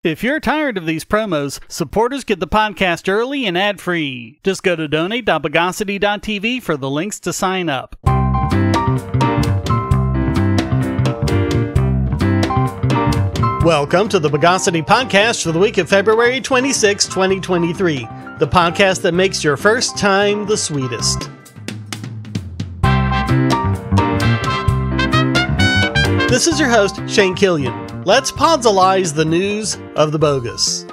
If you're tired of these promos, supporters get the podcast early and ad-free. Just go to donate.bogosity.tv for the links to sign up. Welcome to the Bogosity Podcast for the week of February 26, 2023. The podcast that makes your first time the sweetest. This is your host, Shane Killian. Let's podzalize the news of the bogus.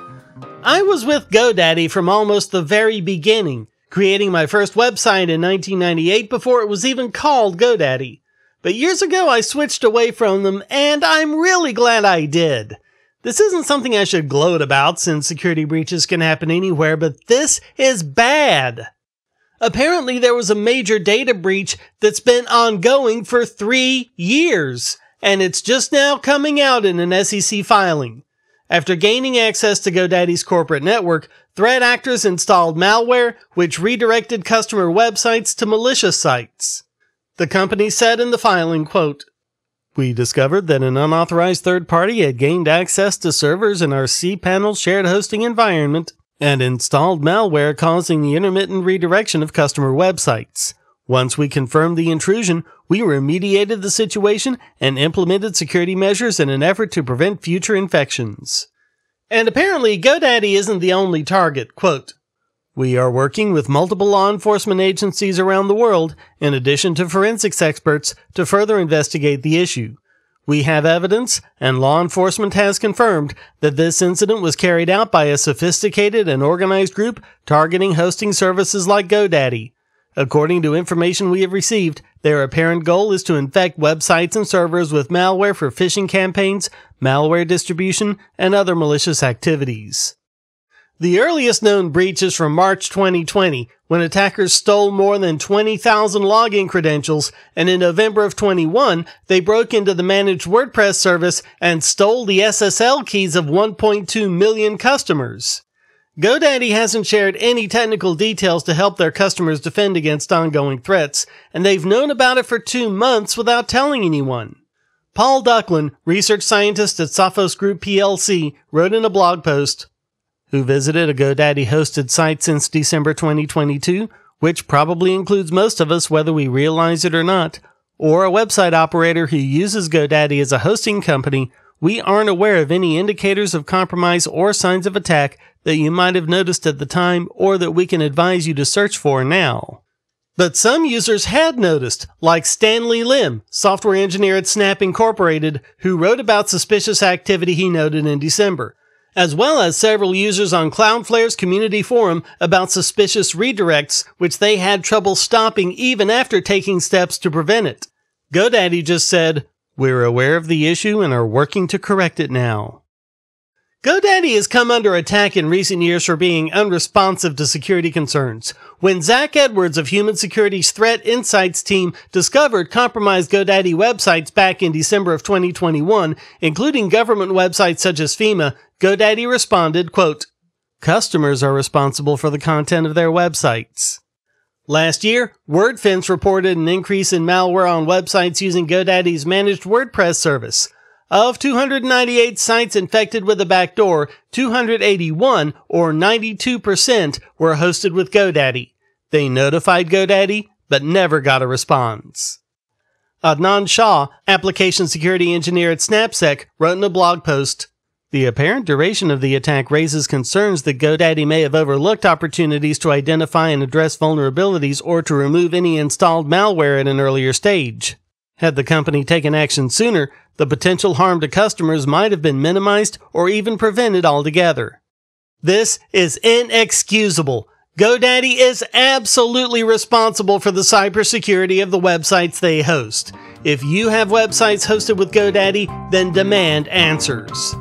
I was with GoDaddy from almost the very beginning, creating my first website in 1998 before it was even called GoDaddy. But years ago I switched away from them, and I'm really glad I did. This isn't something I should gloat about since security breaches can happen anywhere, but this is bad. Apparently there was a major data breach that's been ongoing for 3 years. And it's just now coming out in an SEC filing. After gaining access to GoDaddy's corporate network, threat actors installed malware which redirected customer websites to malicious sites. The company said in the filing, quote, "We discovered that an unauthorized third party had gained access to servers in our cPanel shared hosting environment and installed malware causing the intermittent redirection of customer websites. Once we confirmed the intrusion, we remediated the situation and implemented security measures in an effort to prevent future infections." And apparently, GoDaddy isn't the only target. Quote, "We are working with multiple law enforcement agencies around the world, in addition to forensics experts, to further investigate the issue. We have evidence, and law enforcement has confirmed, that this incident was carried out by a sophisticated and organized group targeting hosting services like GoDaddy. According to information we have received, their apparent goal is to infect websites and servers with malware for phishing campaigns, malware distribution, and other malicious activities." The earliest known breach is from March 2020, when attackers stole more than 20,000 login credentials, and in November of 21, they broke into the managed WordPress service and stole the SSL keys of 1.2 million customers. GoDaddy hasn't shared any technical details to help their customers defend against ongoing threats, and they've known about it for 2 months without telling anyone. Paul Ducklin, research scientist at Sophos Group PLC, wrote in a blog post, "Who visited a GoDaddy-hosted site since December 2022, which probably includes most of us whether we realize it or not, or a website operator who uses GoDaddy as a hosting company, we aren't aware of any indicators of compromise or signs of attack that you might have noticed at the time or that we can advise you to search for now." But some users had noticed, like Stanley Lim, software engineer at Snap Incorporated, who wrote about suspicious activity he noted in December, as well as several users on Cloudflare's community forum about suspicious redirects, which they had trouble stopping even after taking steps to prevent it. GoDaddy just said, "We're aware of the issue and are working to correct it now." GoDaddy has come under attack in recent years for being unresponsive to security concerns. When Zach Edwards of Human Security's Threat Insights team discovered compromised GoDaddy websites back in December of 2021, including government websites such as FEMA, GoDaddy responded, quote, "Customers are responsible for the content of their websites." Last year, WordFence reported an increase in malware on websites using GoDaddy's managed WordPress service. Of 298 sites infected with a backdoor, 281, or 92%, were hosted with GoDaddy. They notified GoDaddy, but never got a response. Adnan Shah, application security engineer at SnapSec, wrote in a blog post, "The apparent duration of the attack raises concerns that GoDaddy may have overlooked opportunities to identify and address vulnerabilities or to remove any installed malware at an earlier stage. Had the company taken action sooner, the potential harm to customers might have been minimized or even prevented altogether." This is inexcusable. GoDaddy is absolutely responsible for the cybersecurity of the websites they host. If you have websites hosted with GoDaddy, then demand answers.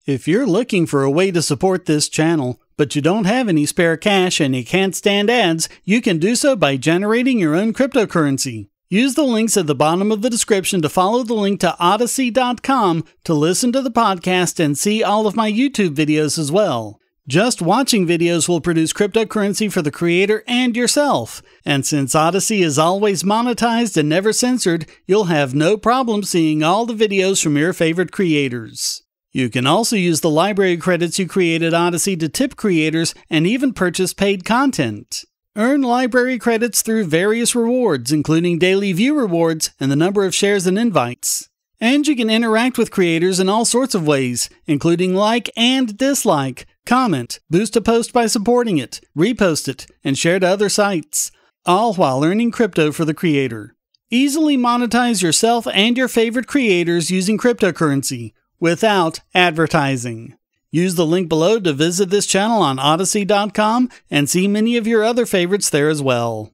If you're looking for a way to support this channel, but you don't have any spare cash and you can't stand ads, you can do so by generating your own cryptocurrency. Use the links at the bottom of the description to follow the link to Odysee.com to listen to the podcast and see all of my YouTube videos as well. Just watching videos will produce cryptocurrency for the creator and yourself. And since Odysee is always monetized and never censored, you'll have no problem seeing all the videos from your favorite creators. You can also use the library credits you created Odysee to tip creators and even purchase paid content. Earn library credits through various rewards, including daily view rewards and the number of shares and invites. And you can interact with creators in all sorts of ways, including like and dislike, comment, boost a post by supporting it, repost it, and share to other sites, all while earning crypto for the creator. Easily monetize yourself and your favorite creators using cryptocurrency, without advertising. Use the link below to visit this channel on Odysee.com and see many of your other favorites there as well.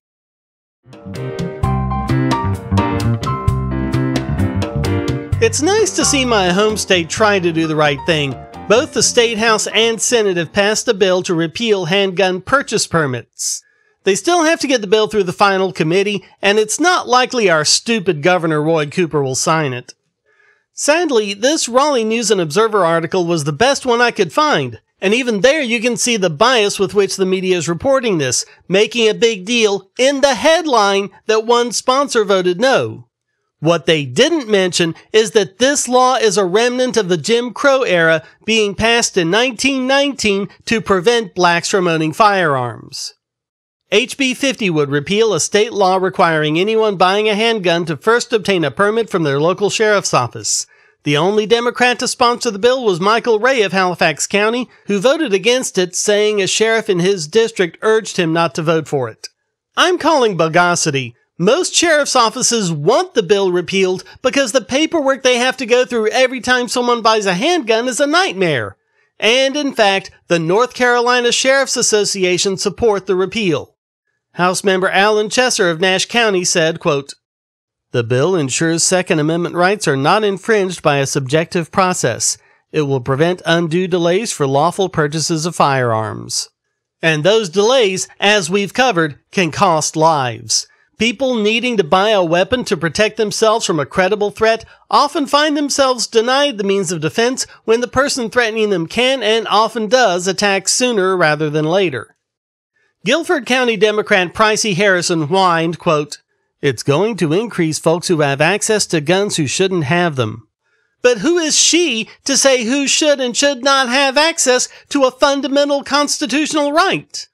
It's nice to see my home state try to do the right thing. Both the State House and Senate have passed a bill to repeal handgun purchase permits. They still have to get the bill through the final committee, and it's not likely our stupid Governor Roy Cooper will sign it. Sadly, this Raleigh News and Observer article was the best one I could find, and even there you can see the bias with which the media is reporting this, making a big deal in the headline that one sponsor voted no. What they didn't mention is that this law is a remnant of the Jim Crow era being passed in 1919 to prevent blacks from owning firearms. HB 50 would repeal a state law requiring anyone buying a handgun to first obtain a permit from their local sheriff's office. The only Democrat to sponsor the bill was Michael Ray of Halifax County, who voted against it, saying a sheriff in his district urged him not to vote for it. I'm calling bogosity. Most sheriff's offices want the bill repealed because the paperwork they have to go through every time someone buys a handgun is a nightmare. And in fact, the North Carolina Sheriff's Association support the repeal. House member Alan Chesser of Nash County said, quote, "The bill ensures Second Amendment rights are not infringed by a subjective process. It will prevent undue delays for lawful purchases of firearms." And those delays, as we've covered, can cost lives. People needing to buy a weapon to protect themselves from a credible threat often find themselves denied the means of defense when the person threatening them can and often does attack sooner rather than later. Guilford County Democrat Pricey Harrison whined, quote, "It's going to increase folks who have access to guns who shouldn't have them." But who is she to say who should and should not have access to a fundamental constitutional right?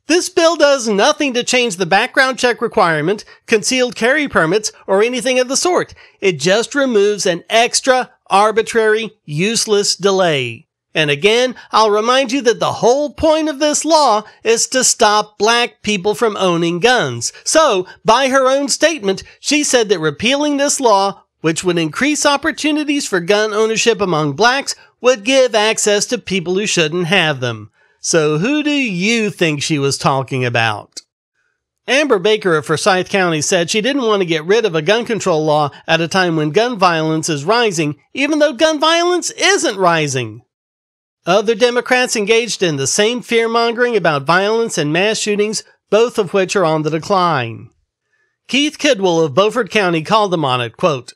This bill does nothing to change the background check requirement, concealed carry permits, or anything of the sort. It just removes an extra, arbitrary, useless delay. And again, I'll remind you that the whole point of this law is to stop black people from owning guns. So, by her own statement, she said that repealing this law, which would increase opportunities for gun ownership among blacks, would give access to people who shouldn't have them. So who do you think she was talking about? Amber Baker of Forsyth County said she didn't want to get rid of a gun control law at a time when gun violence is rising, even though gun violence isn't rising. Other Democrats engaged in the same fear-mongering about violence and mass shootings, both of which are on the decline. Keith Kidwell of Beaufort County called them on it, quote,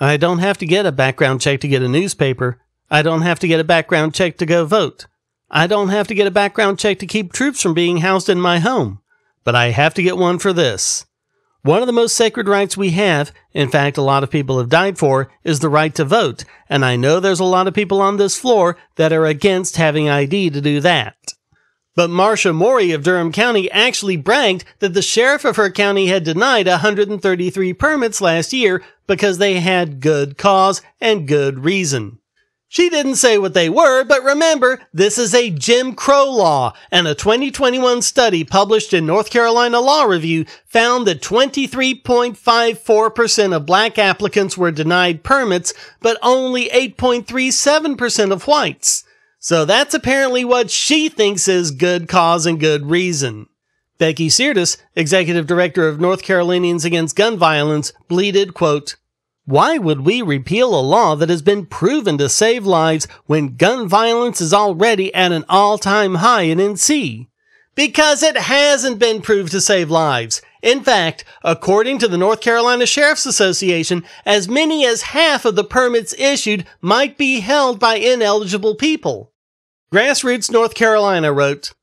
"I don't have to get a background check to get a newspaper. I don't have to get a background check to go vote. I don't have to get a background check to keep troops from being housed in my home. But I have to get one for this. One of the most sacred rights we have, in fact a lot of people have died for, is the right to vote, and I know there's a lot of people on this floor that are against having ID to do that." But Marcia Morey of Durham County actually bragged that the sheriff of her county had denied 133 permits last year because they had good cause and good reason. She didn't say what they were, but remember, this is a Jim Crow law, and a 2021 study published in North Carolina Law Review found that 23.54% of black applicants were denied permits, but only 8.37% of whites. So that's apparently what she thinks is good cause and good reason. Becky Sirtis, executive director of North Carolinians Against Gun Violence, bleated, quote, "Why would we repeal a law that has been proven to save lives when gun violence is already at an all-time high in NC? Because it hasn't been proved to save lives. In fact, according to the North Carolina Sheriff's Association, as many as half of the permits issued might be held by ineligible people. Grassroots North Carolina wrote,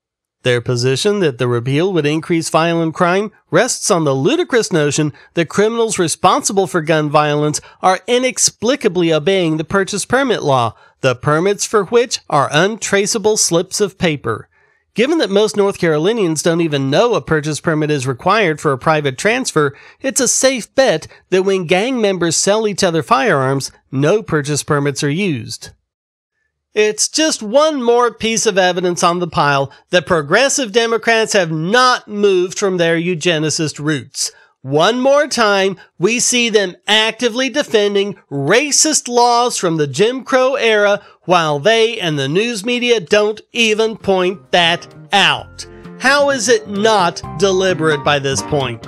"Their position that the repeal would increase violent crime rests on the ludicrous notion that criminals responsible for gun violence are inexplicably obeying the purchase permit law, the permits for which are untraceable slips of paper. Given that most North Carolinians don't even know a purchase permit is required for a private transfer, it's a safe bet that when gang members sell each other firearms, no purchase permits are used." It's just one more piece of evidence on the pile that progressive Democrats have not moved from their eugenicist roots. One more time, we see them actively defending racist laws from the Jim Crow era while they and the news media don't even point that out. How is it not deliberate by this point?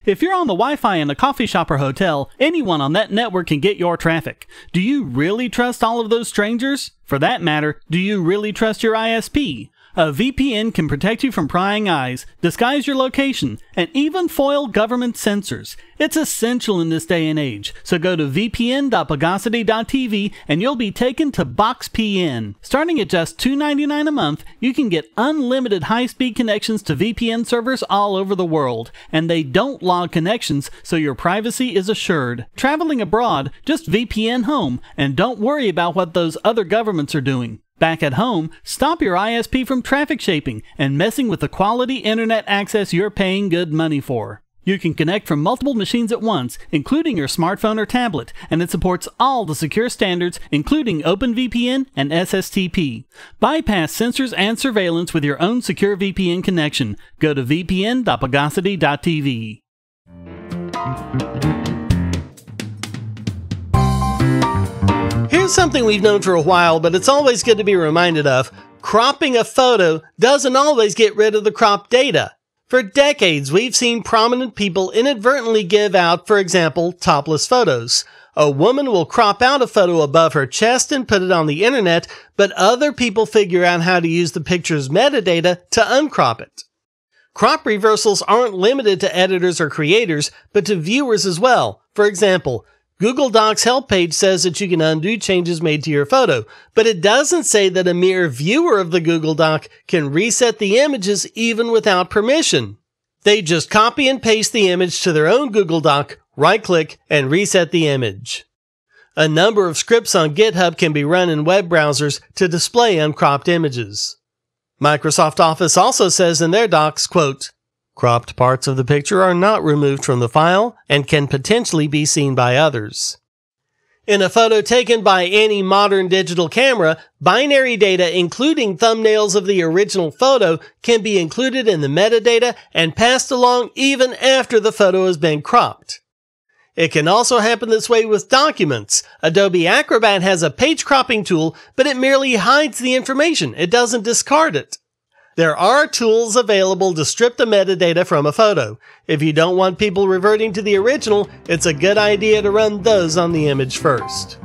If you're on the Wi-Fi in a coffee shop or hotel, anyone on that network can get your traffic. Do you really trust all of those strangers? For that matter, do you really trust your ISP? A VPN can protect you from prying eyes, disguise your location, and even foil government censors. It's essential in this day and age, so go to vpn.bogosity.tv and you'll be taken to BoxPN. Starting at just $2.99 a month, you can get unlimited high-speed connections to VPN servers all over the world, and they don't log connections, so your privacy is assured. Traveling abroad, just VPN home, and don't worry about what those other governments are doing. Back at home, stop your ISP from traffic shaping and messing with the quality internet access you're paying good money for. You can connect from multiple machines at once, including your smartphone or tablet, and it supports all the secure standards, including OpenVPN and SSTP. Bypass censors and surveillance with your own secure VPN connection. Go to vpn.bogosity.tv. Here's something we've known for a while, but it's always good to be reminded of. Cropping a photo doesn't always get rid of the cropped data. For decades, we've seen prominent people inadvertently give out, for example, topless photos. A woman will crop out a photo above her chest and put it on the internet, but other people figure out how to use the picture's metadata to uncrop it. Crop reversals aren't limited to editors or creators, but to viewers as well. For example, Google Docs help page says that you can undo changes made to your photo, but it doesn't say that a mere viewer of the Google Doc can reset the images even without permission. They just copy and paste the image to their own Google Doc, right-click, and reset the image. A number of scripts on GitHub can be run in web browsers to display uncropped images. Microsoft Office also says in their docs, quote, "Cropped parts of the picture are not removed from the file and can potentially be seen by others." In a photo taken by any modern digital camera, binary data including thumbnails of the original photo can be included in the metadata and passed along even after the photo has been cropped. It can also happen this way with documents. Adobe Acrobat has a page cropping tool, but it merely hides the information. It doesn't discard it. There are tools available to strip the metadata from a photo. If you don't want people reverting to the original, it's a good idea to run those on the image first.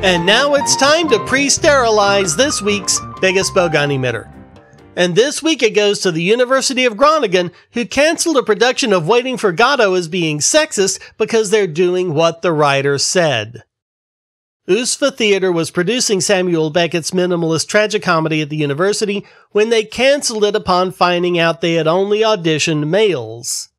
And now it's time to pre-sterilize this week's biggest bogon emitter. And this week it goes to the University of Groningen, who canceled a production of Waiting for Godot as being sexist because they're doing what the writer said. USFA Theater was producing Samuel Beckett's minimalist tragicomedy at the university when they canceled it upon finding out they had only auditioned males.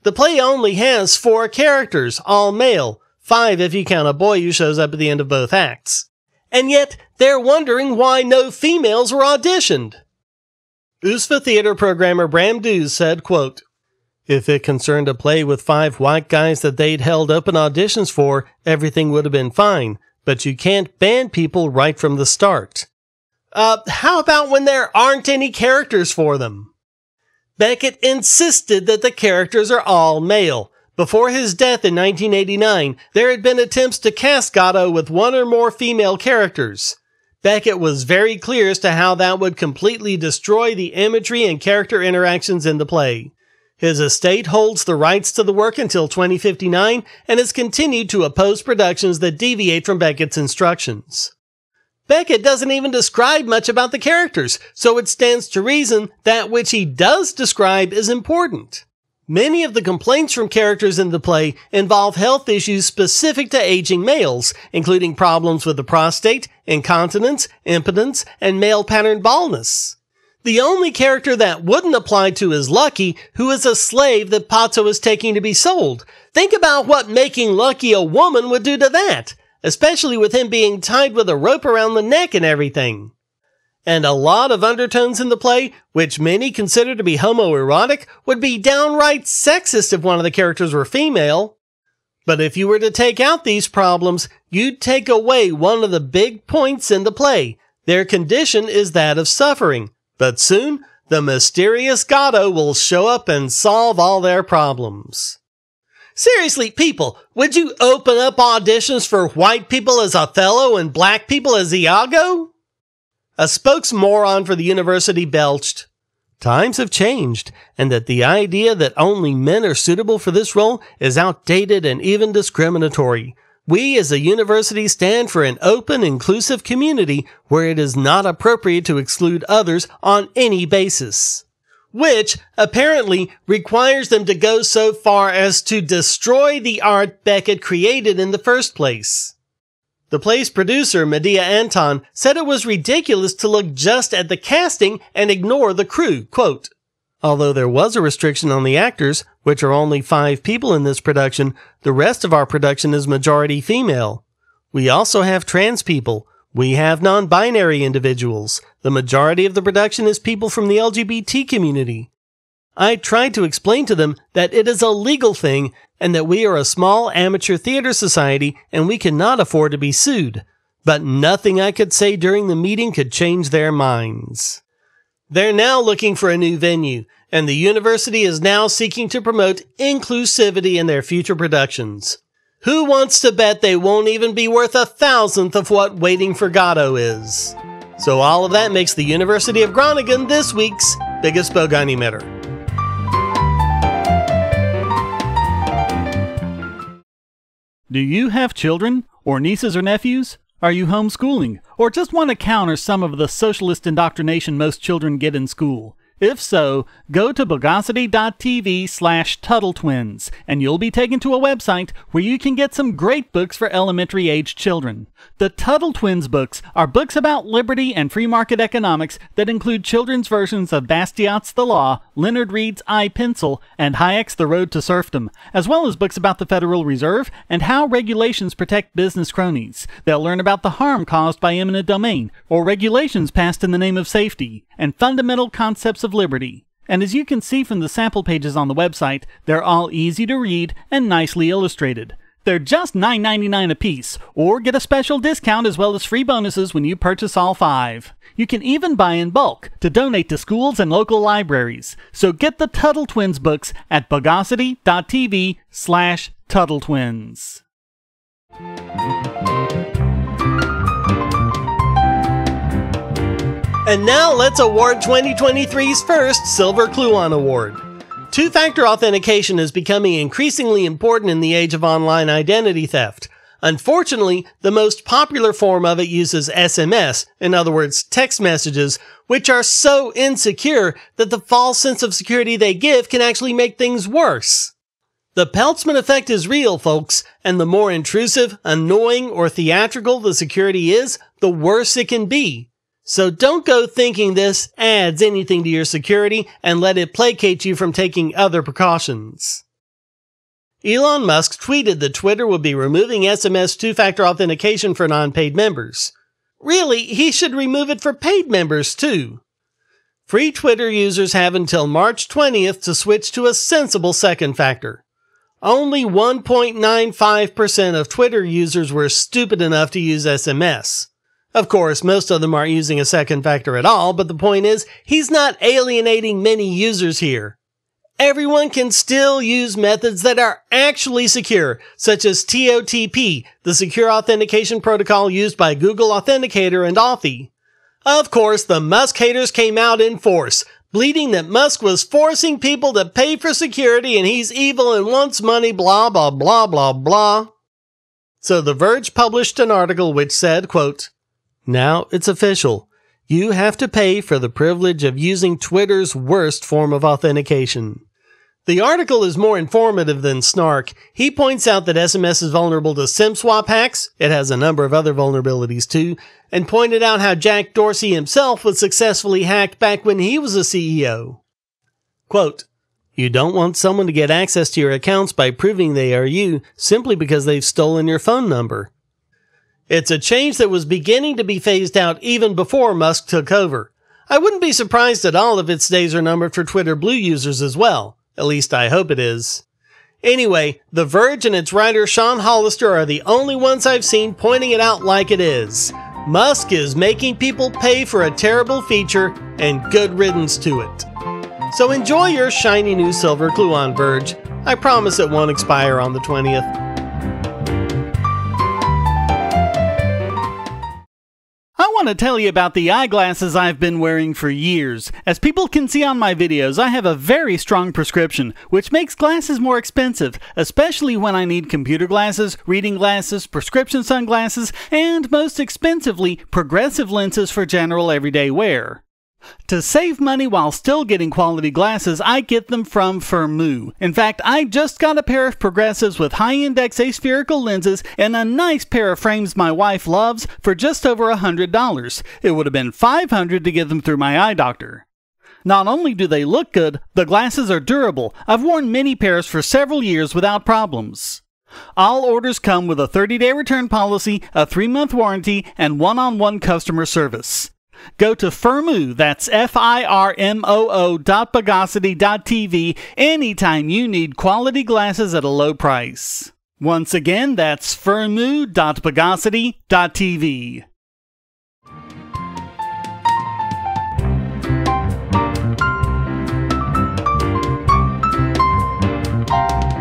The play only has 4 characters, all male, 5 if you count a boy who shows up at the end of both acts. And yet, they're wondering why no females were auditioned. USFA Theater programmer Bram Dews said, quote, "If it concerned a play with 5 white guys that they'd held open auditions for, everything would have been fine, but you can't ban people right from the start." How about when there aren't any characters for them? Beckett insisted that the characters are all male. Before his death in 1989, there had been attempts to cast Godot with 1 or more female characters. Beckett was very clear as to how that would completely destroy the imagery and character interactions in the play. His estate holds the rights to the work until 2059 and has continued to oppose productions that deviate from Beckett's instructions. Beckett doesn't even describe much about the characters, so it stands to reason that which he does describe is important. Many of the complaints from characters in the play involve health issues specific to aging males, including problems with the prostate, incontinence, impotence, and male pattern baldness. The only character that wouldn't apply to is Lucky, who is a slave that Pazzo is taking to be sold. Think about what making Lucky a woman would do to that, especially with him being tied with a rope around the neck and everything. And a lot of undertones in the play, which many consider to be homoerotic, would be downright sexist if one of the characters were female. But if you were to take out these problems, you'd take away one of the big points in the play. Their condition is that of suffering. But soon, the mysterious Gatto will show up and solve all their problems. Seriously, people, would you open up auditions for white people as Othello and black people as Iago? A spokesmoron for the university belched, "Times have changed, and that the idea that only men are suitable for this role is outdated and even discriminatory. We as a university stand for an open, inclusive community where it is not appropriate to exclude others on any basis." Which, apparently, requires them to go so far as to destroy the art Beckett created in the first place. The play's producer, Medea Anton, said it was ridiculous to look just at the casting and ignore the crew, quote, "Although there was a restriction on the actors, which are only 5 people in this production, the rest of our production is majority female. We also have trans people. We have non-binary individuals. The majority of the production is people from the LGBT community. I tried to explain to them that it is a legal thing and that we are a small amateur theater society and we cannot afford to be sued. But nothing I could say during the meeting could change their minds." They're now looking for a new venue, and the university is now seeking to promote inclusivity in their future productions. Who wants to bet they won't even be worth 1,000th of what Waiting for Godot is? So all of that makes the University of Groningen this week's biggest bogon emitter. Do you have children, or nieces or nephews? Are you homeschooling, or just want to counter some of the socialist indoctrination most children get in school? If so, go to bogosity.tv/TuttleTwins, and you'll be taken to a website where you can get some great books for elementary-aged children. The Tuttle Twins books are books about liberty and free market economics that include children's versions of Bastiat's The Law, Leonard Read's I, Pencil, and Hayek's The Road to Serfdom, as well as books about the Federal Reserve and how regulations protect business cronies. They'll learn about the harm caused by eminent domain, or regulations passed in the name of safety, and fundamental concepts of liberty. And as you can see from the sample pages on the website, they're all easy to read and nicely illustrated. They're just $9.99 a piece, or get a special discount as well as free bonuses when you purchase all 5. You can even buy in bulk to donate to schools and local libraries. So get the Tuttle Twins books at bogosity.tv/TuttleTwins. And now let's award 2023's first Silver Kluon Award. Two-factor authentication is becoming increasingly important in the age of online identity theft. Unfortunately, the most popular form of it uses SMS, in other words, text messages, which are so insecure that the false sense of security they give can actually make things worse. The Peltzman effect is real, folks, and the more intrusive, annoying, or theatrical the security is, the worse it can be. So don't go thinking this adds anything to your security and let it placate you from taking other precautions. Elon Musk tweeted that Twitter would be removing SMS two-factor authentication for non-paid members. Really, he should remove it for paid members too. Free Twitter users have until March 20th to switch to a sensible second factor. Only 1.95% of Twitter users were stupid enough to use SMS. Of course, most of them aren't using a second factor at all, but the point is, he's not alienating many users here. Everyone can still use methods that are actually secure, such as TOTP, the secure authentication protocol used by Google Authenticator and Authy. Of course, the Musk haters came out in force, bleating that Musk was forcing people to pay for security and he's evil and wants money, blah, blah, blah, blah, blah. So The Verge published an article which said, quote, Now it's official. You have to pay for the privilege of using Twitter's worst form of authentication. The article is more informative than snark. He points out that SMS is vulnerable to SIM swap hacks. It has a number of other vulnerabilities too, and pointed out how Jack Dorsey himself was successfully hacked back when he was a CEO. Quote, "You don't want someone to get access to your accounts by proving they are you simply because they've stolen your phone number." It's a change that was beginning to be phased out even before Musk took over. I wouldn't be surprised at all if its days are numbered for Twitter Blue users as well. At least I hope it is. Anyway, The Verge and its writer Sean Hollister are the only ones I've seen pointing it out like it is. Musk is making people pay for a terrible feature, and good riddance to it. So enjoy your shiny new silver clue on Verge. I promise it won't expire on the 20th. I want to tell you about the eyeglasses I've been wearing for years. As people can see on my videos, I have a very strong prescription, which makes glasses more expensive, especially when I need computer glasses, reading glasses, prescription sunglasses, and most expensively, progressive lenses for general everyday wear. To save money while still getting quality glasses, I get them from Firmoo. In fact, I just got a pair of progressives with high-index aspherical lenses and a nice pair of frames my wife loves for just over $100. It would have been $500 to get them through my eye doctor. Not only do they look good, the glasses are durable. I've worn many pairs for several years without problems. All orders come with a 30-day return policy, a 3-month warranty, and one-on-one customer service. Go to Firmoo, that's FIRMOO.Bogosity.tv anytime you need quality glasses at a low price. Once again, that's Firmoo.Bogosity.tv.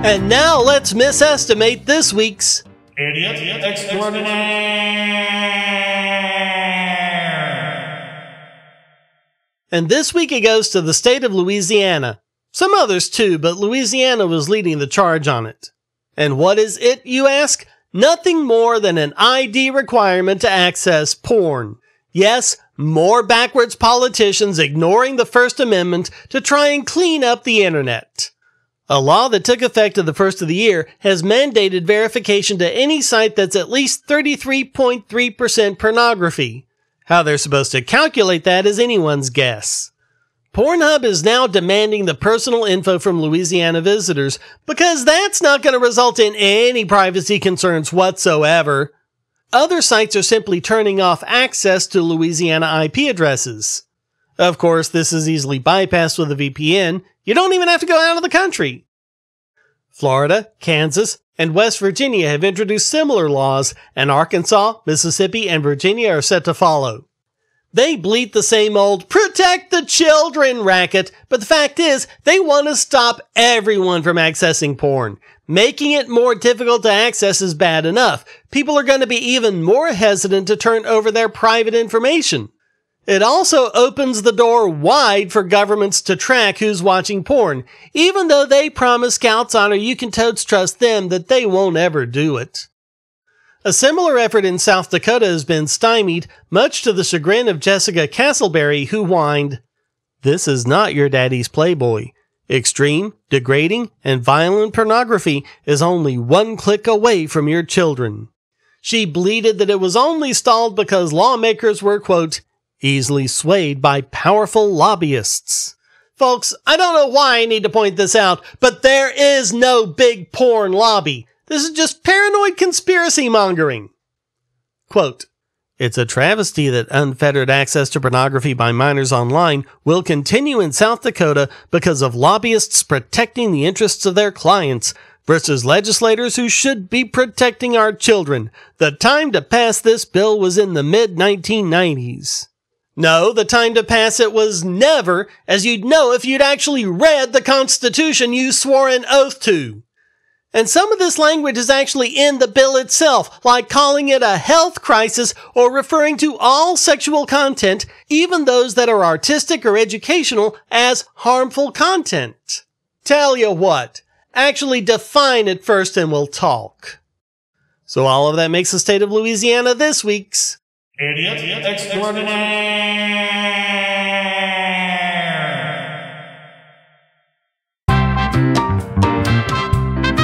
And now let's misestimate this week's Idiot Extraordinaire. And this week it goes to the state of Louisiana. Some others too, but Louisiana was leading the charge on it. And what is it, you ask? Nothing more than an ID requirement to access porn. Yes, more backwards politicians ignoring the First Amendment to try and clean up the internet. A law that took effect at the first of the year has mandated verification to any site that's at least 33.3% pornography. How they're supposed to calculate that is anyone's guess. Pornhub is now demanding the personal info from Louisiana visitors because that's not going to result in any privacy concerns whatsoever. Other sites are simply turning off access to Louisiana IP addresses. Of course, this is easily bypassed with a VPN. You don't even have to go out of the country. Florida, Kansas, and West Virginia have introduced similar laws, and Arkansas, Mississippi, and Virginia are set to follow. They bleat the same old protect the children racket, but the fact is, they want to stop everyone from accessing porn. Making it more difficult to access is bad enough. People are going to be even more hesitant to turn over their private information. It also opens the door wide for governments to track who's watching porn, even though they promise Scouts Honor you can totes trust them that they won't ever do it. A similar effort in South Dakota has been stymied, much to the chagrin of Jessica Castleberry, who whined, "This is not your daddy's Playboy. Extreme, degrading, and violent pornography is only one click away from your children." She bleated that it was only stalled because lawmakers were, quote, easily swayed by powerful lobbyists. Folks, I don't know why I need to point this out, but there is no big porn lobby. This is just paranoid conspiracy mongering. Quote, "It's a travesty that unfettered access to pornography by minors online will continue in South Dakota because of lobbyists protecting the interests of their clients versus legislators who should be protecting our children. The time to pass this bill was in the mid-1990s. No, the time to pass it was never, as you'd know if you'd actually read the Constitution you swore an oath to. And some of this language is actually in the bill itself, like calling it a health crisis or referring to all sexual content, even those that are artistic or educational, as harmful content. Tell you what, actually define it first and we'll talk." So all of that makes the state of Louisiana this week's Idiot extraordinaire!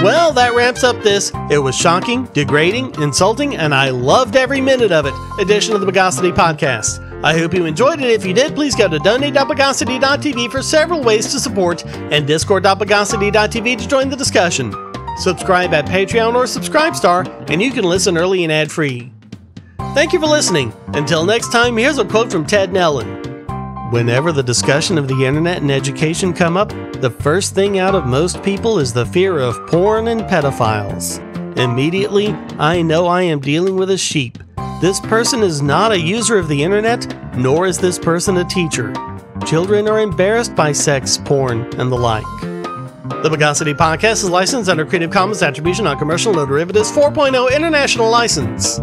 Well, that wraps up this It Was Shocking, Degrading, Insulting, and I Loved Every Minute of It edition of the Bogosity Podcast. I hope you enjoyed it. If you did, please go to donate.bogosity.tv for several ways to support and discord.bogosity.tv to join the discussion. Subscribe at Patreon or Subscribestar, and you can listen early and ad-free. Thank you for listening. Until next time, here's a quote from Ted Nellen. Whenever the discussion of the internet and education come up, the first thing out of most people is the fear of porn and pedophiles. Immediately, I know I am dealing with a sheep. This person is not a user of the internet, nor is this person a teacher. Children are embarrassed by sex, porn, and the like. The Bogosity Podcast is licensed under Creative Commons Attribution Non-Commercial No Derivatives 4.0 International License.